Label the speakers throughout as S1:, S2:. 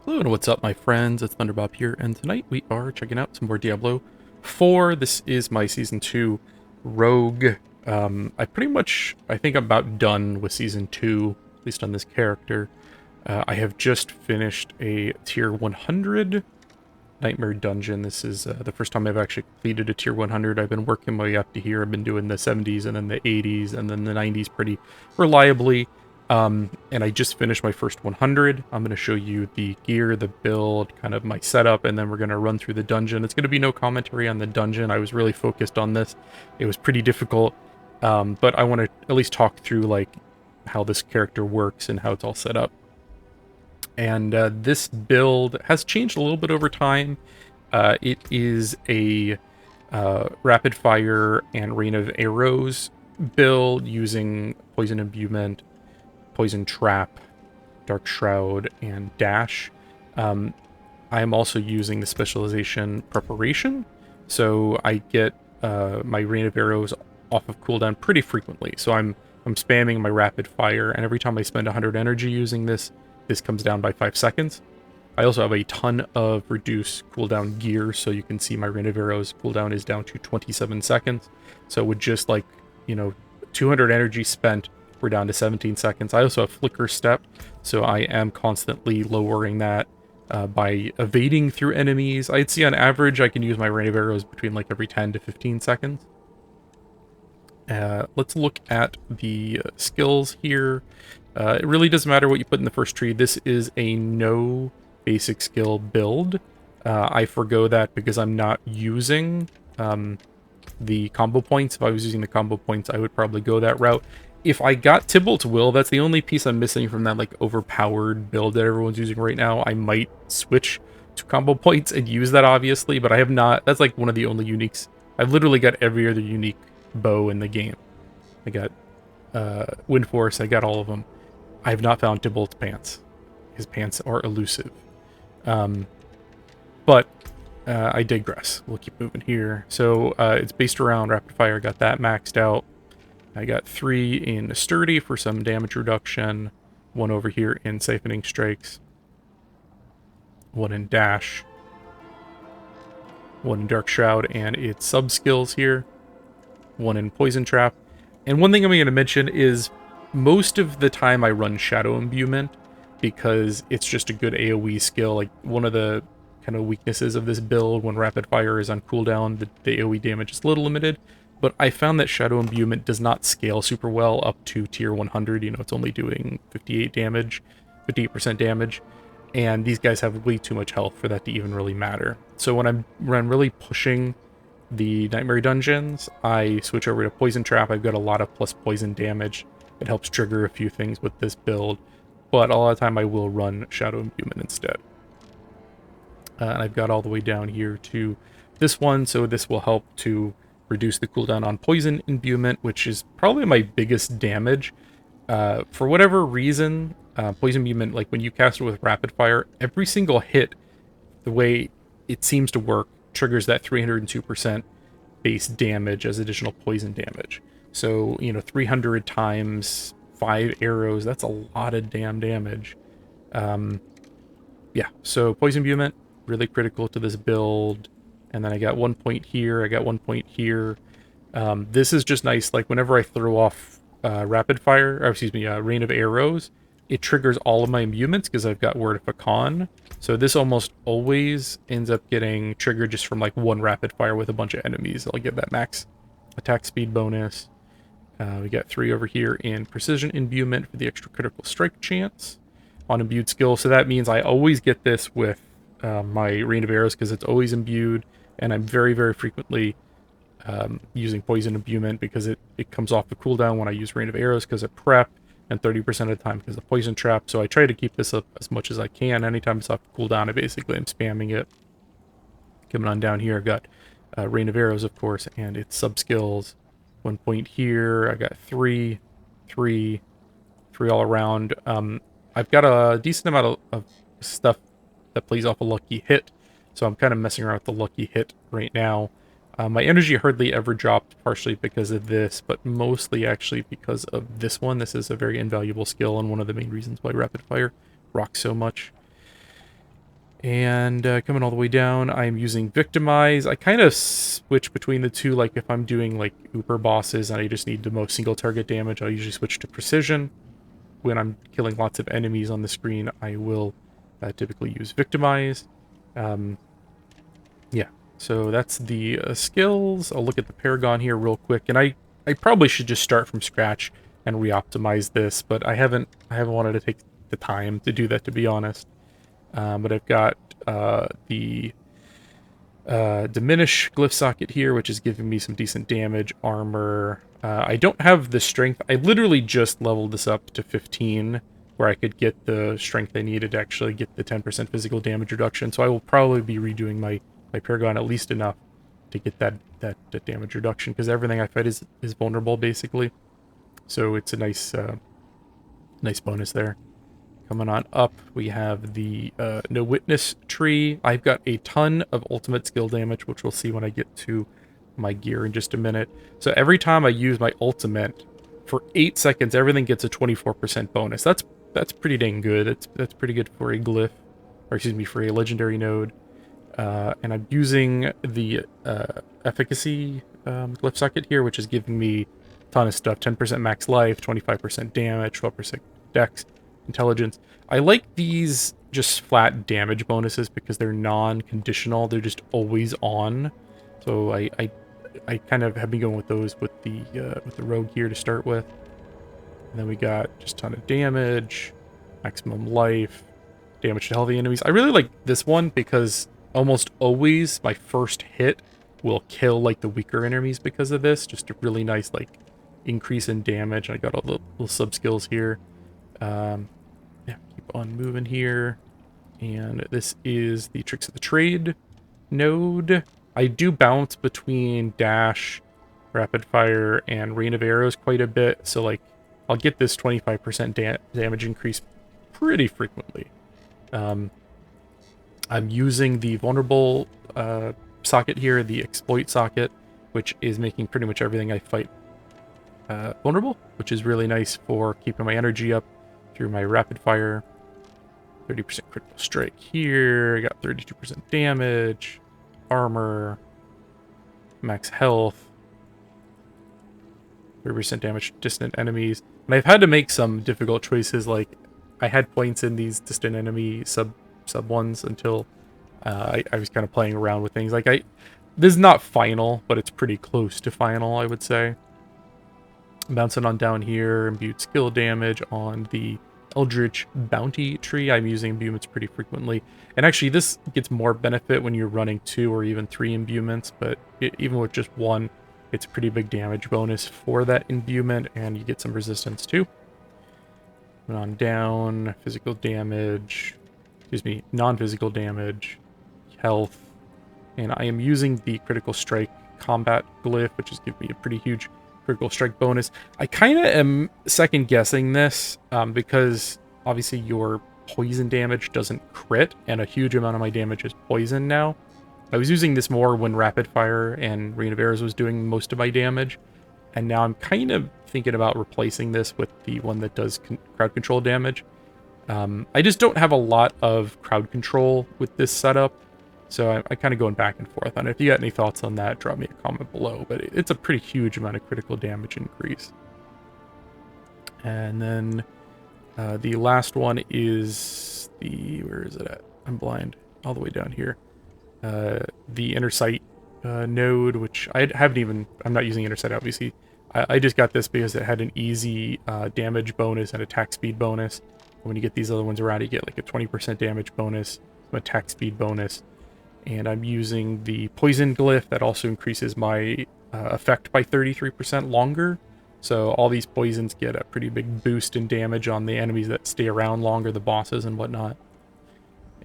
S1: Hello and what's up, my friends? It's Thunderbob here, and tonight we are checking out some more Diablo 4. This is my Season 2 Rogue. I think I'm about done with Season 2, at least on this character. I have just finished a Tier 100 Nightmare Dungeon. This is the first time I've actually completed a Tier 100. I've been working my way up to here. I've been doing the 70s and then the 80s and then the 90s pretty reliably. And I just finished my first 100. I'm going to show you the gear, the build, kind of my setup, and then we're going to run through the dungeon. It's going to be no commentary on the dungeon. I was really focused on this. It was pretty difficult, but I want to at least talk through like how this character works and how it's all set up. And this build has changed a little bit over time. It is a rapid fire and rain of arrows build using poison imbuement, poison trap, dark shroud, and dash. I am also using the specialization preparation, so I get my rain of arrows off of cooldown pretty frequently. So I'm spamming my rapid fire, and every time I spend 100 energy using this comes down by 5 seconds. I also have a ton of reduced cooldown gear, so you can see my rain of arrows cooldown is down to 27 seconds. So with just 200 energy spent, we're down to 17 seconds. I also have flicker step, so I am constantly lowering that by evading through enemies. I'd see on average I can use my rain of arrows between every 10 to 15 seconds. Let's look at the skills here. It really doesn't matter what you put in the first tree. This is a no basic skill build. I forgo that because I'm not using the combo points. If I was using the combo points, I would probably go that route. If I got Tybalt's Will, that's the only piece I'm missing from that overpowered build that everyone's using right now. I might switch to combo points and use that, obviously, but I have not. That's one of the only uniques. I've literally got every other unique bow in the game. I got Wind Force, I got all of them. I have not found Tybalt's pants. His pants are elusive. But I digress. We'll keep moving here. So it's based around rapid fire. Got that maxed out. I got 3 in sturdy for some damage reduction. 1 over here in siphoning strikes. 1 in dash. 1 in dark shroud and its sub skills here. 1 in poison trap. And one thing I'm going to mention is most of the time I run shadow imbuement because it's just a good AoE skill. One of the kind of weaknesses of this build when rapid fire is on cooldown, the AoE damage is a little limited. But I found that shadow imbuement does not scale super well up to tier 100. It's only doing 58% damage. And these guys have way too much health for that to even really matter. So when I'm really pushing the Nightmare dungeons, I switch over to Poison Trap. I've got a lot of plus poison damage. It helps trigger a few things with this build, but a lot of the time I will run Shadow Imbuement instead. And I've got all the way down here to this one, so this will help to reduce the cooldown on Poison Imbuement, which is probably my biggest damage. For whatever reason, Poison Imbuement, when you cast it with Rapid Fire, every single hit, the way it seems to work, triggers that 302% base damage as additional poison damage. So, 300 times 5 arrows, that's a lot of damn damage. Yeah, so poison imbuement, really critical to this build. And then I got 1 point here, I got 1 point here. This is just nice, whenever I throw off rapid fire, or excuse me, rain of arrows, it triggers all of my imbuments because I've got Word of Pecan. So this almost always ends up getting triggered just from one rapid fire with a bunch of enemies. I'll get that max attack speed bonus. We got 3 over here in precision imbuement for the extra critical strike chance on imbued skill. So that means I always get this with my rain of arrows because it's always imbued, and I'm very, very frequently using poison imbuement because it comes off the cooldown when I use rain of arrows because of prep, and 30% of the time because of poison trap. So I try to keep this up as much as I can. Anytime it's off the cooldown, I basically am spamming it. Coming on down here, I've got rain of arrows, of course, and its sub skills. 1 point here. I got 3 all around. I've got a decent amount of stuff that plays off a lucky hit, so I'm kind of messing around with the lucky hit right now. My energy hardly ever dropped, partially because of this, but mostly actually because of this one. This is a very invaluable skill and one of the main reasons why Rapid Fire rocks so much. And coming all the way down, I'm using Victimize. I kind of switch between the two, like if I'm doing like Uber bosses and I just need the most single target damage, I'll usually switch to Precision. When I'm killing lots of enemies on the screen, I will typically use Victimize. Yeah, so that's the skills. I'll look at the Paragon here real quick, and I probably should just start from scratch and re-optimize this, but I haven't wanted to take the time to do that, to be honest. But I've got the diminish glyph socket here, which is giving me some decent damage, armor. I don't have the strength. I literally just leveled this up to 15, where I could get the strength I needed to actually get the 10% physical damage reduction. So I will probably be redoing my Paragon at least enough to get that damage reduction, because everything I fight is vulnerable, basically. So it's a nice bonus there. Coming on up, we have the No Witness tree. I've got a ton of ultimate skill damage, which we'll see when I get to my gear in just a minute. So every time I use my ultimate, for 8 seconds, everything gets a 24% bonus. That's pretty dang good. That's pretty good for a glyph, or excuse me, for a legendary node. And I'm using the efficacy glyph socket here, which is giving me a ton of stuff. 10% max life, 25% damage, 12% dex, intelligence. I like these just flat damage bonuses because they're non-conditional. They're just always on. So I kind of have been going with those with the rogue here to start with. And then we got just a ton of damage, maximum life, damage to healthy enemies. I really like this one because almost always my first hit will kill like the weaker enemies because of this. Just a really nice like increase in damage. I got all the little sub skills here. Yeah, keep on moving here. And this is the Tricks of the Trade node. I do bounce between dash, rapid fire, and rain of arrows quite a bit. So like I'll get this 25% damage increase pretty frequently. I'm using the vulnerable socket here, the exploit socket, which is making pretty much everything I fight vulnerable, which is really nice for keeping my energy up through my rapid fire. 30% critical strike here. I got 32% damage, armor, max health, 30% damage to distant enemies. And I've had to make some difficult choices, like I had points in these distant enemy sub ones until I was kind of playing around with things. Like this is not final, but it's pretty close to final, I would say. Bouncing on down here, imbued skill damage on the Eldritch Bounty tree. I'm using imbuements pretty frequently. And actually, this gets more benefit when you're running 2 or even 3 imbuements, but even with just 1, it's a pretty big damage bonus for that imbuement, and you get some resistance too. Moving on down, physical damage, excuse me, non-physical damage, health, and I am using the critical strike combat glyph, which is giving me a pretty huge critical strike bonus. I kind of am second guessing this because obviously your poison damage doesn't crit, and a huge amount of my damage is poison now. I was using this more when rapid fire and rain of arrows was doing most of my damage, and now I'm kind of thinking about replacing this with the one that does crowd control damage. I just don't have a lot of crowd control with this setup, so I'm kind of going back and forth on it. If you got any thoughts on that, drop me a comment below. But it's a pretty huge amount of critical damage increase. And then the last one is the... where is it at? I'm blind. All the way down here. The Inner Sight node, which I haven't even... I'm not using Inner Sight, obviously. I just got this because it had an easy damage bonus and attack speed bonus. When you get these other ones around, you get like a 20% damage bonus, some attack speed bonus. And I'm using the poison glyph that also increases my effect by 33% longer. So all these poisons get a pretty big boost in damage on the enemies that stay around longer, the bosses and whatnot.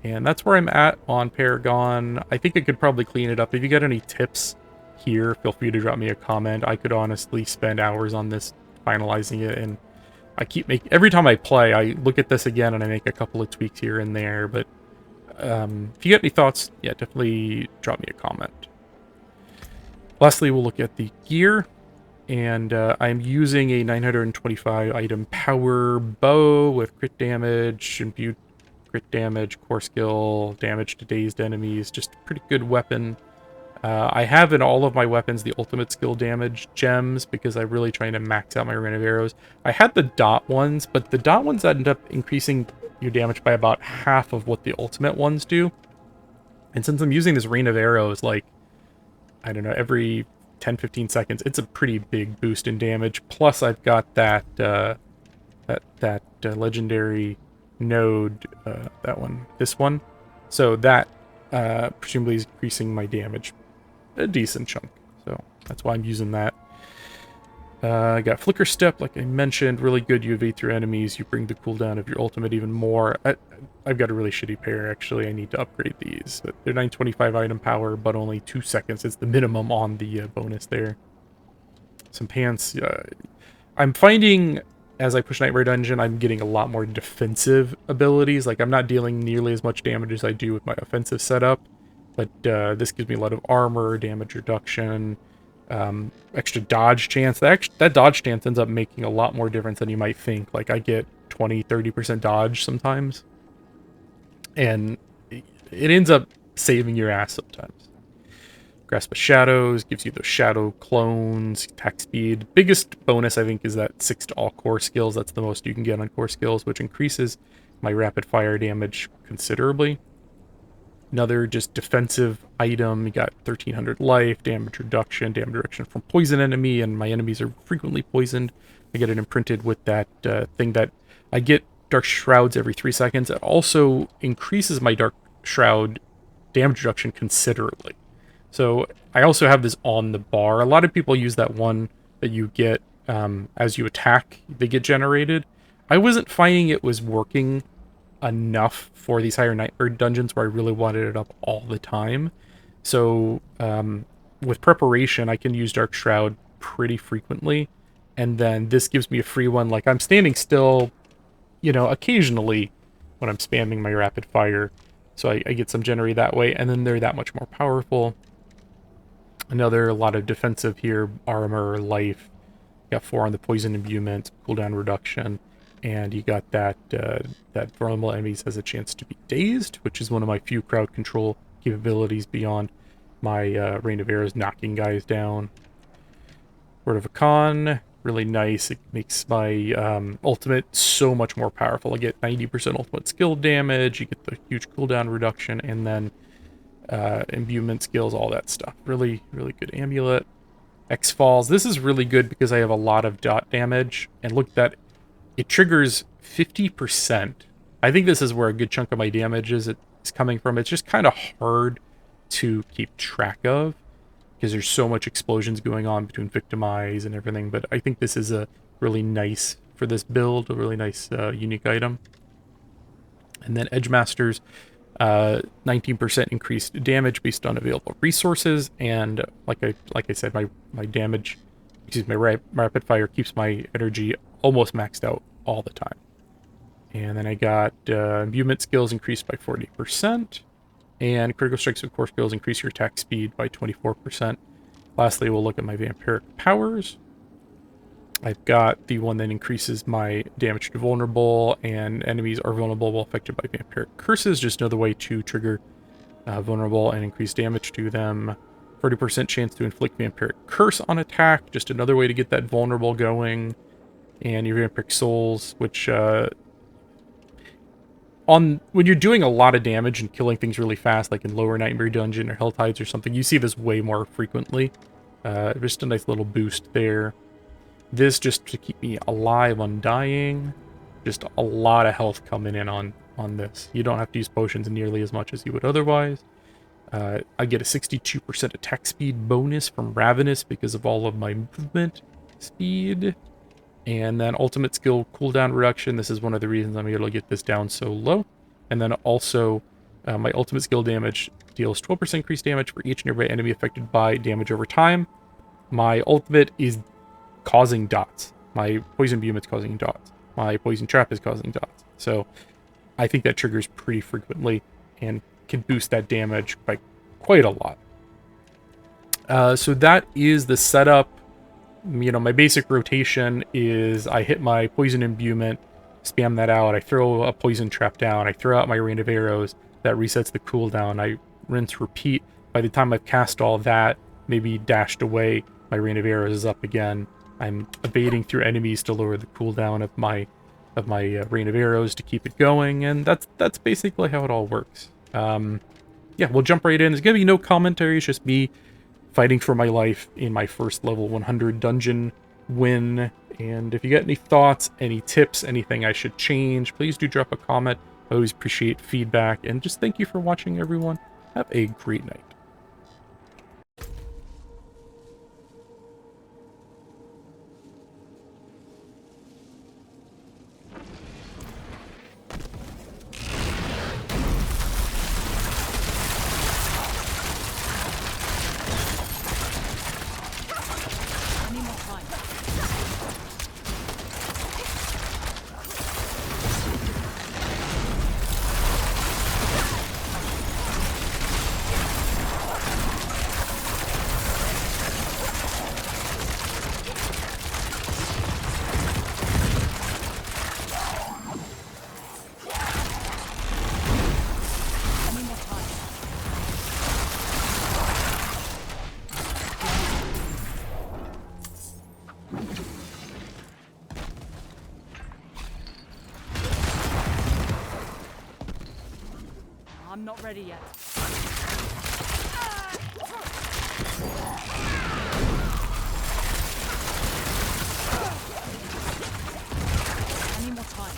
S1: And that's where I'm at on Paragon. I think I could probably clean it up. If you got any tips here, feel free to drop me a comment. I could honestly spend hours on this, finalizing it, and I keep every time I play, I look at this again and I make a couple of tweaks here and there, but if you got any thoughts, yeah, definitely drop me a comment. Lastly, we'll look at the gear, and I'm using a 925 item power bow with crit damage, imbued crit damage, core skill, damage to dazed enemies. Just a pretty good weapon. I have in all of my weapons the ultimate skill damage gems because I'm really trying to max out my rain of arrows. I had the dot ones, but the dot ones end up increasing your damage by about half of what the ultimate ones do. And since I'm using this rain of arrows, like, I don't know, every 10-15 seconds, it's a pretty big boost in damage. Plus, I've got that legendary node, this one. So that presumably is increasing my damage a decent chunk. So that's why I'm using that. I got Flicker Step, like I mentioned, really good. You evade through enemies. You bring the cooldown of your ultimate even more. I've got a really shitty pair, actually. I need to upgrade these. They're 925 item power, but only 2 seconds. It's the minimum on the bonus there. Some pants. I'm finding, as I push Nightmare Dungeon, I'm getting a lot more defensive abilities. Like, I'm not dealing nearly as much damage as I do with my offensive setup. But this gives me a lot of armor, damage reduction, extra dodge chance. That dodge chance ends up making a lot more difference than you might think. Like, I get 20-30% dodge sometimes. And it ends up saving your ass sometimes. Grasp of Shadows gives you those shadow clones, attack speed. Biggest bonus, I think, is that 6 to all core skills. That's the most you can get on core skills, which increases my rapid fire damage considerably. Another just defensive item. You got 1300 life, damage reduction from poison enemy, and my enemies are frequently poisoned. I get it imprinted with that thing that I get Dark Shrouds every 3 seconds. It also increases my Dark Shroud damage reduction considerably. So I also have this on the bar. A lot of people use that one that you get as you attack. They get generated. I wasn't finding it was working enough for these higher Nightmare dungeons where I really wanted it up all the time. So with preparation, I can use Dark Shroud pretty frequently. And then this gives me a free one. Like, I'm standing still, you know, occasionally when I'm spamming my rapid fire. So I get some generate that way. And then they're that much more powerful. Another, a lot of defensive here. Armor, life. Got 4 on the poison imbuement, cooldown reduction. And you got that vulnerable enemies has a chance to be dazed, which is one of my few crowd control capabilities beyond my rain of arrows knocking guys down. Word of a Con, really nice. It makes my ultimate so much more powerful. I get 90% ultimate skill damage, you get the huge cooldown reduction, and then imbuement skills, all that stuff. Really, really good amulet. X Falls. This is really good because I have a lot of dot damage, and look at that. It triggers 50%. I think this is where a good chunk of my damage is coming from. It's just kind of hard to keep track of because there's so much explosions going on between Victimize and everything. But I think this is a really nice, for this build, a really nice unique item. And then Edge Masters, 19% increased damage based on available resources. And like I said, my damage, my rapid fire keeps my energy almost maxed out all the time. And then I got imbuement skills increased by 40%, and critical strikes with core skills increase your attack speed by 24%. Lastly, we'll look at my vampiric powers. I've got the one that increases my damage to vulnerable, and enemies are vulnerable while affected by vampiric curses. Just another way to trigger vulnerable and increase damage to them. 40% chance to inflict vampiric curse on attack. Just another way to get that vulnerable going. And your vampiric souls, which when you're doing a lot of damage and killing things really fast, like in Lower Nightmare Dungeon or Hell Tides or something, you see this way more frequently. Just a nice little boost there. This just to keep me alive, undying. Just a lot of health coming in on this. You don't have to use potions nearly as much as you would otherwise. I get a 62% attack speed bonus from Ravenous because of all of my movement speed. And then ultimate skill cooldown reduction. This is one of the reasons I'm able to get this down so low. And then also my ultimate skill damage deals 12% increased damage for each and every enemy affected by damage over time. My ultimate is causing dots. My poison beam is causing dots. My poison trap is causing dots. So I think that triggers pretty frequently and can boost that damage by quite a lot. So that is the setup. You know, my basic rotation is I hit my poison imbuement, spam that out. I throw a poison trap down. I throw out my rain of arrows. That resets the cooldown. I rinse, repeat. By the time I've cast all that, maybe dashed away, my rain of arrows is up again. I'm evading through enemies to lower the cooldown of my rain of arrows to keep it going, and that's basically how it all works. Yeah, we'll jump right in. There's gonna be no commentary. It's just me fighting for my life in my first level 100 dungeon win. And if you get any thoughts, any tips, anything I should change, please do drop a comment. I always appreciate feedback, and just thank you for watching, everyone. Have a great night.
S2: I'm not ready yet. I need more time.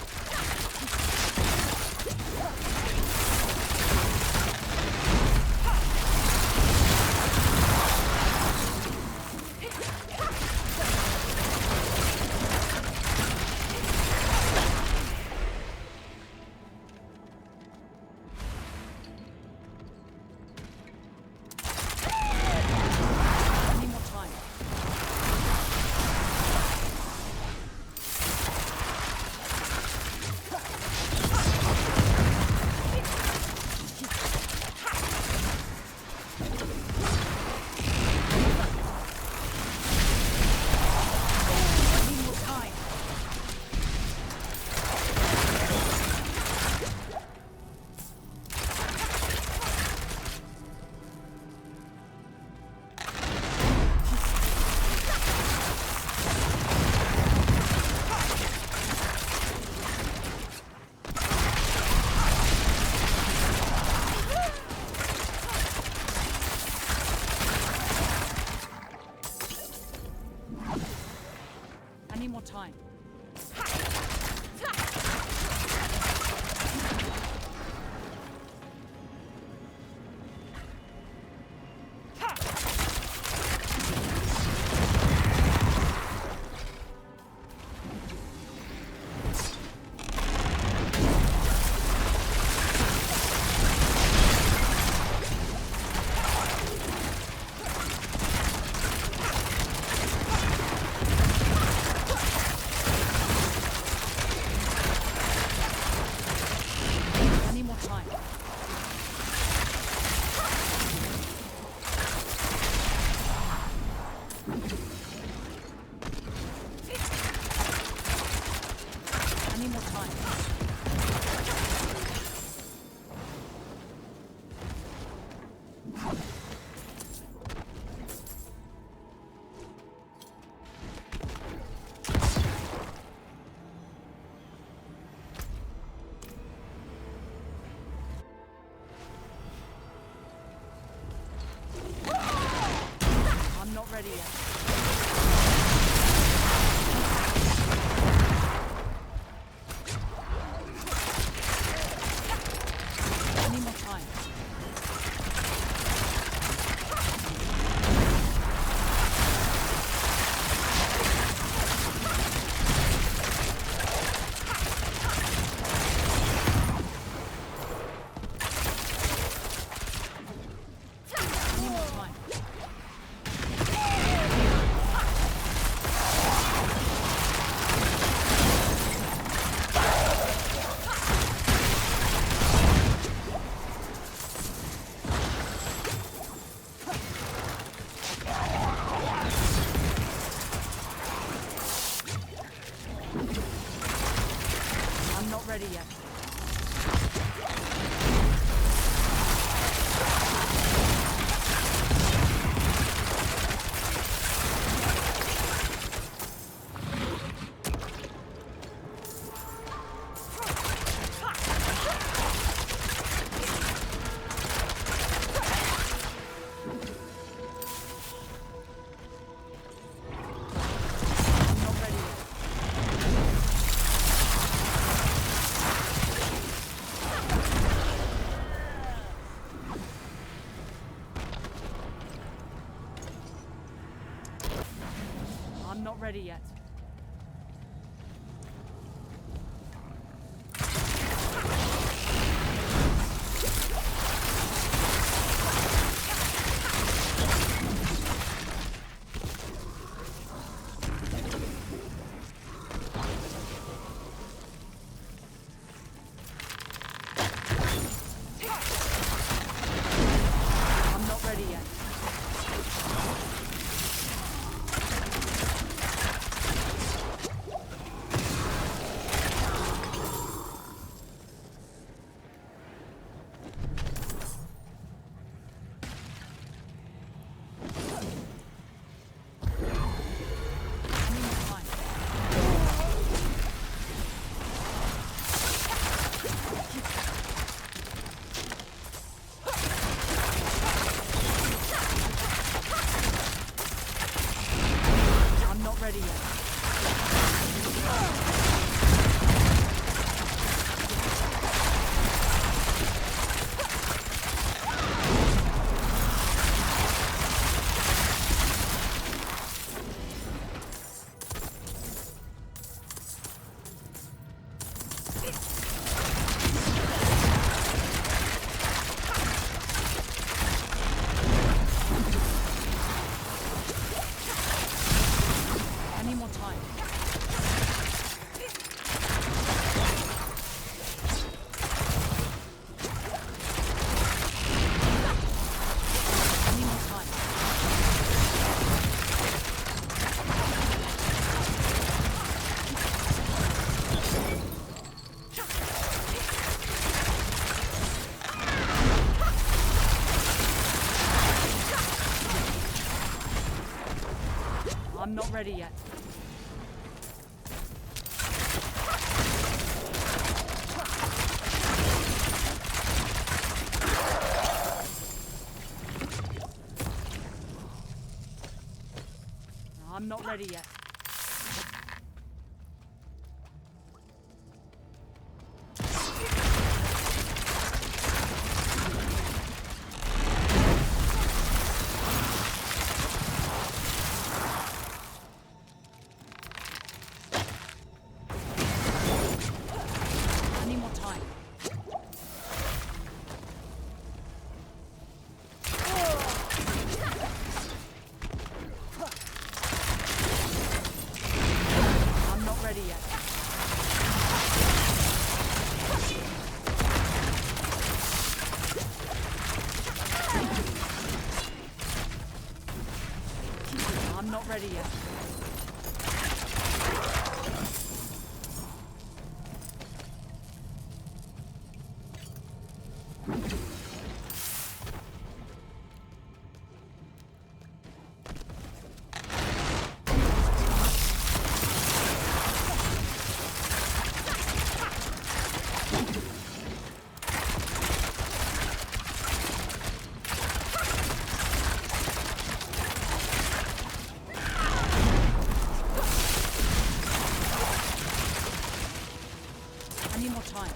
S2: ready yet. I'm not ready yet. I need more time. I'm not ready yet. I need more time. I need more time. I'm not ready yet. I'm not ready yet. I need more time. I'm not ready yet. I'm not ready yet. I need more time.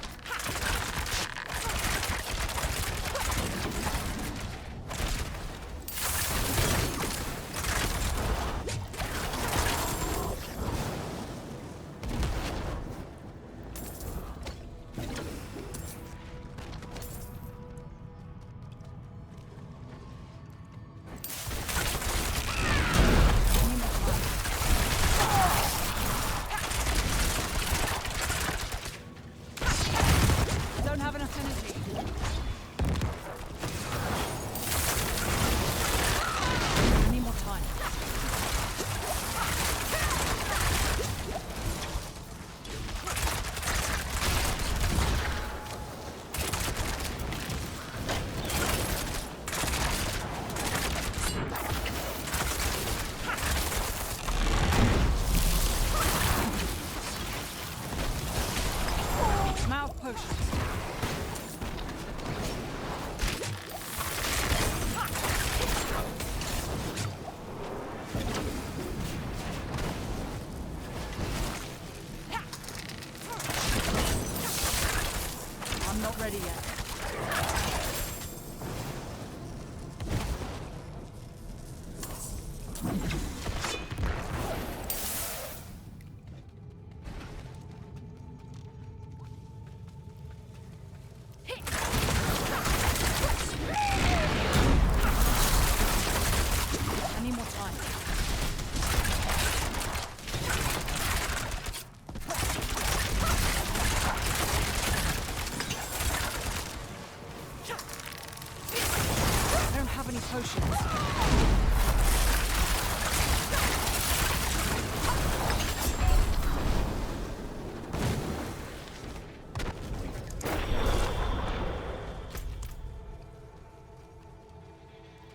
S2: any potions.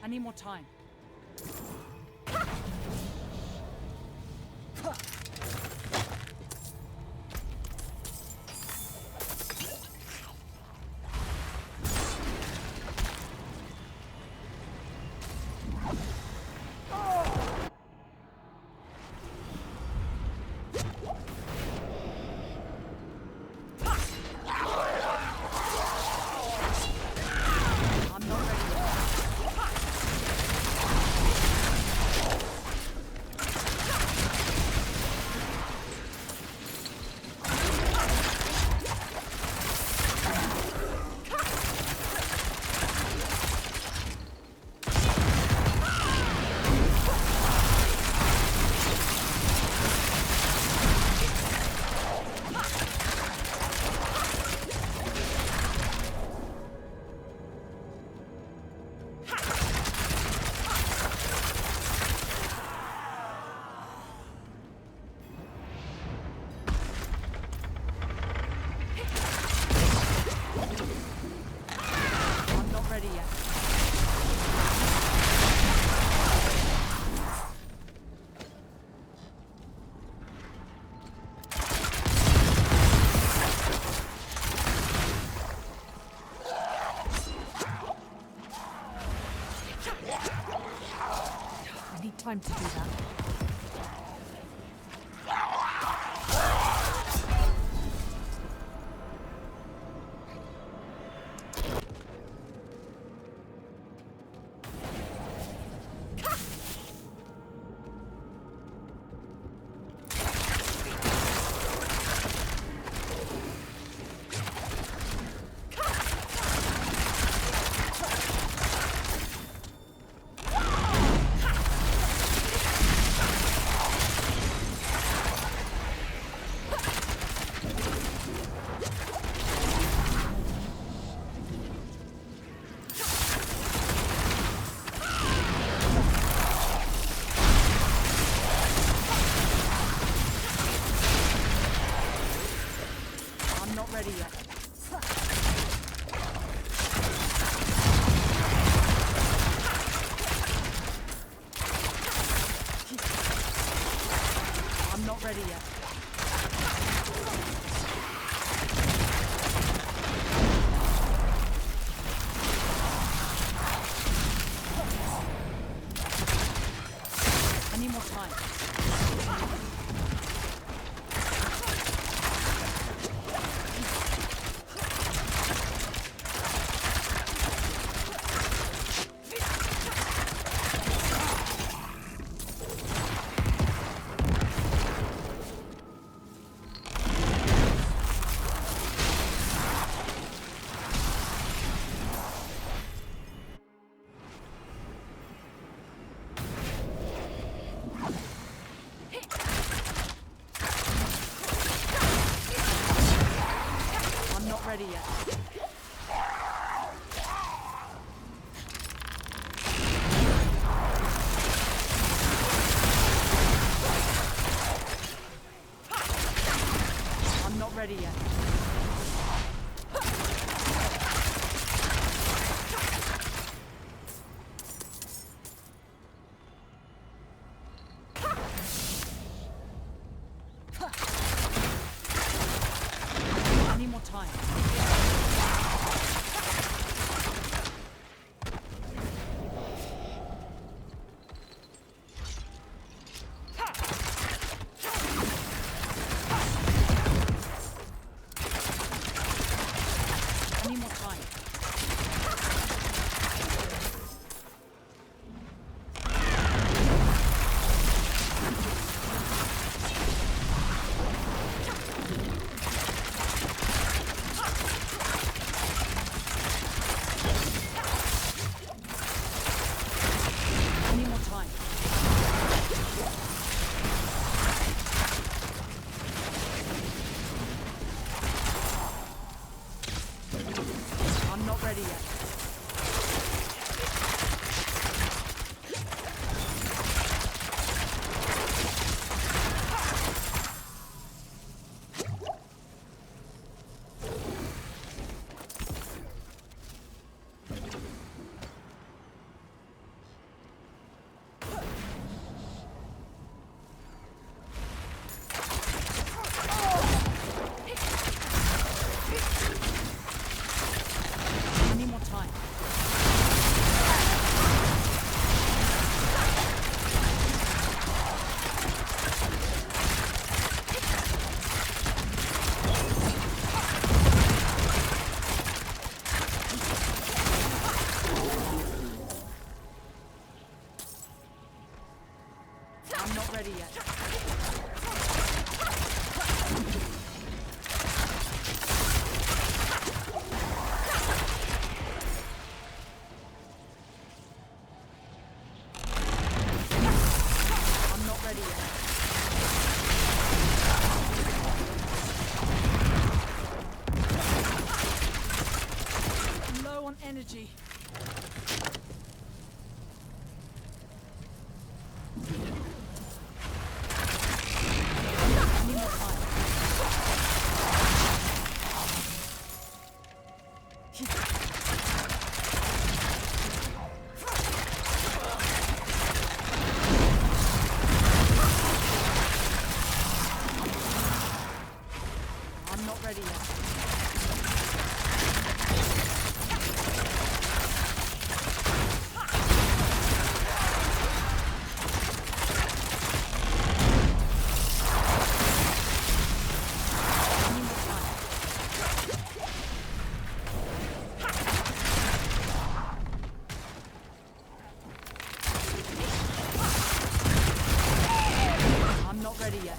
S2: I need more time. I'm not ready yet. I'm not ready yet. I need time to do that. ready yet. I'm not ready yet. I'm low on energy. I need more time. I'm not ready yet. I need more time. I'm not ready yet.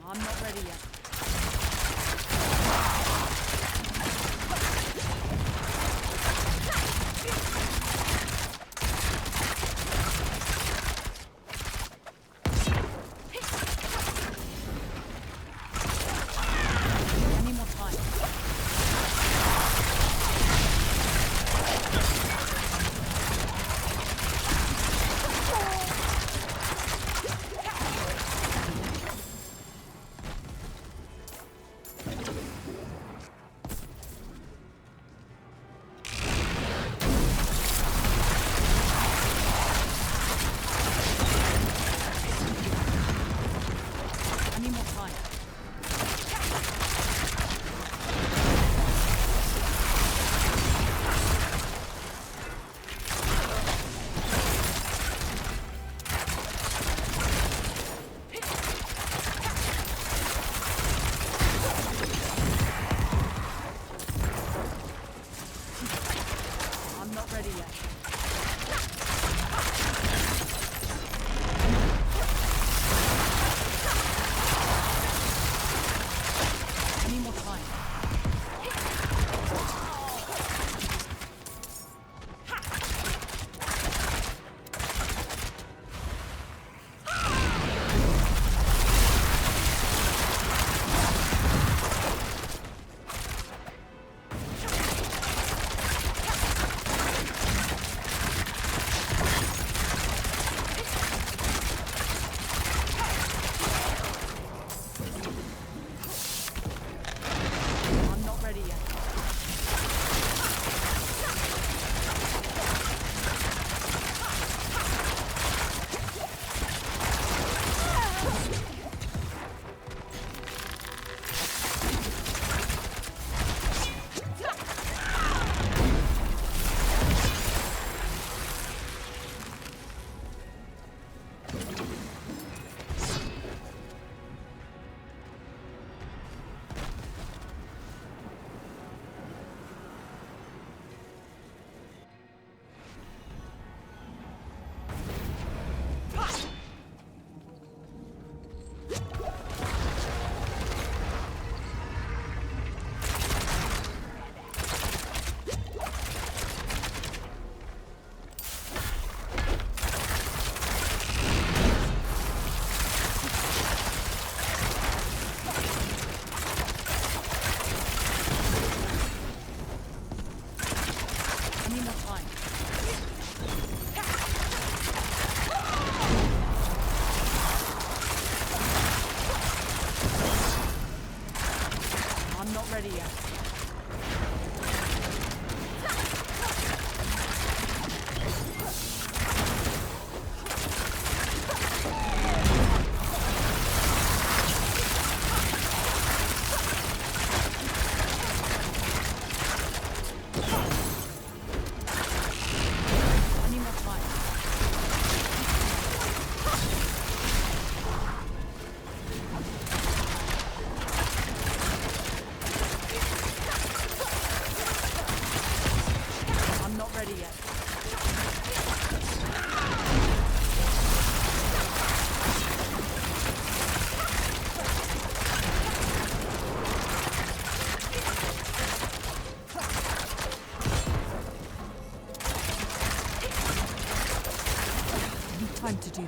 S2: I'm not ready yet. I need more time.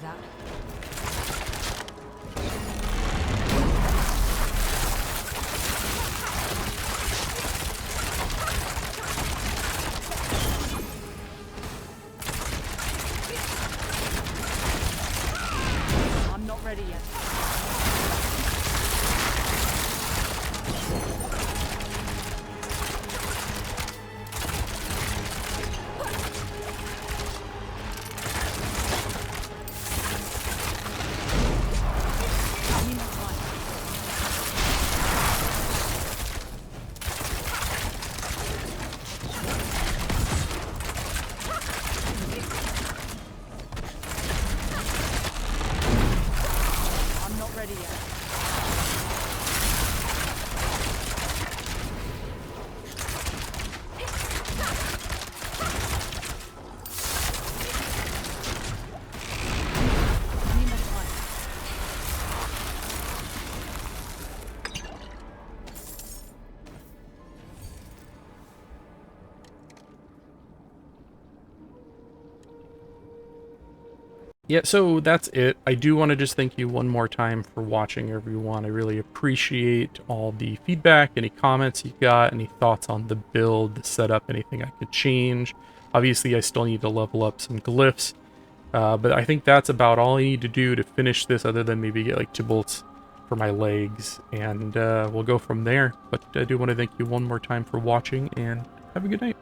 S2: that. I'm not ready yet. I need more time. I'm not ready yet. I need more time.
S1: Yeah, so that's it. I do want to just thank you one more time for watching, everyone. I really appreciate all the feedback, any comments you got, any thoughts on the build, the setup, anything I could change. Obviously, I still need to level up some glyphs, but I think that's about all I need to do to finish this, other than maybe get like 2 bolts for my legs, and we'll go from there. But I do want to thank you one more time for watching, and have a good night.